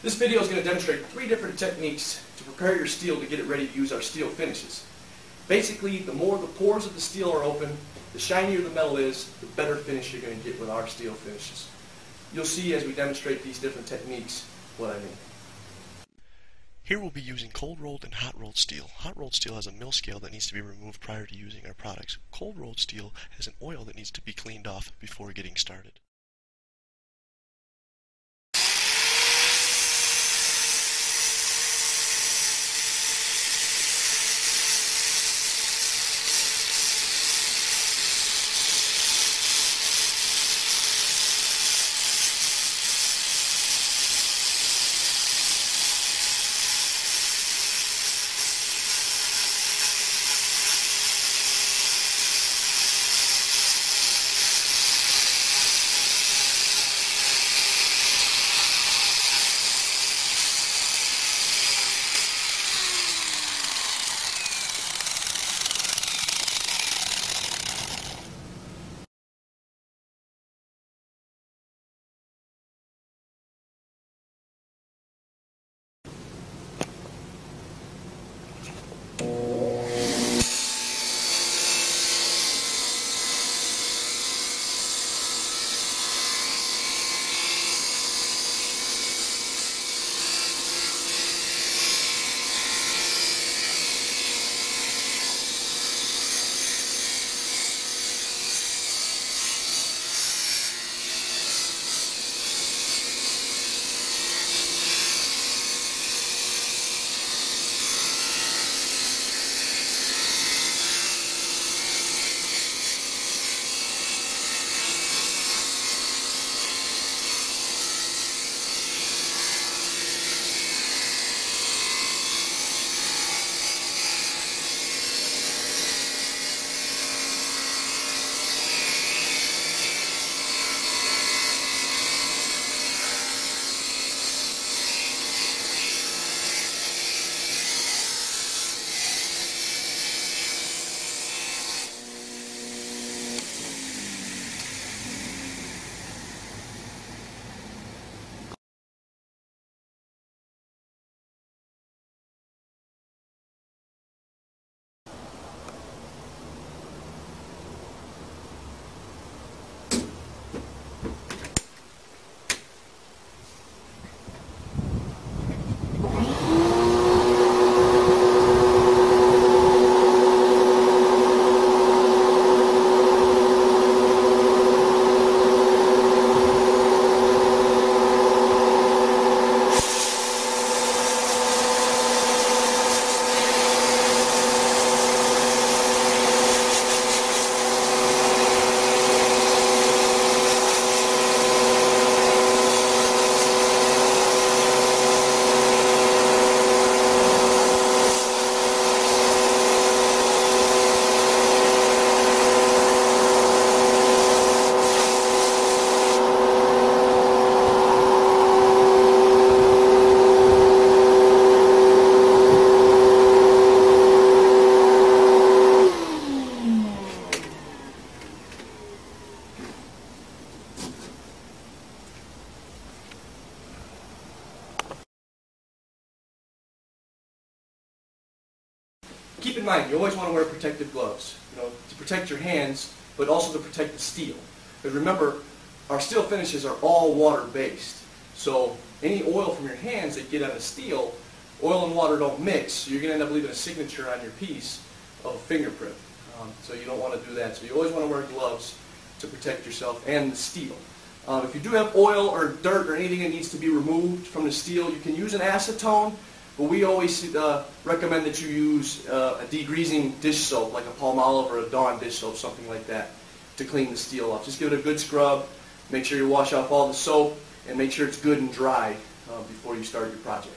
This video is going to demonstrate 3 different techniques to prepare your steel to get it ready to use our steel finishes. Basically, the more the pores of the steel are open, the shinier the metal is, the better finish you're going to get with our steel finishes. You'll see as we demonstrate these different techniques what I mean. Here we'll be using cold rolled and hot rolled steel. Hot rolled steel has a mill scale that needs to be removed prior to using our products. Cold rolled steel has an oil that needs to be cleaned off before getting started. Keep in mind, you always want to wear protective gloves, to protect your hands, but also to protect the steel. Because remember, our steel finishes are all water-based. So any oil from your hands that get on the steel, oil and water don't mix. So you're going to end up leaving a signature on your piece of a fingerprint. So you don't want to do that. So you always want to wear gloves to protect yourself and the steel. If you do have oil or dirt or anything that needs to be removed from the steel, you can use an acetone. But we always recommend that you use a degreasing dish soap, like a Palmolive or a Dawn dish soap, something like that, to clean the steel off. Just give it a good scrub, make sure you wash off all the soap, and make sure it's good and dry before you start your project.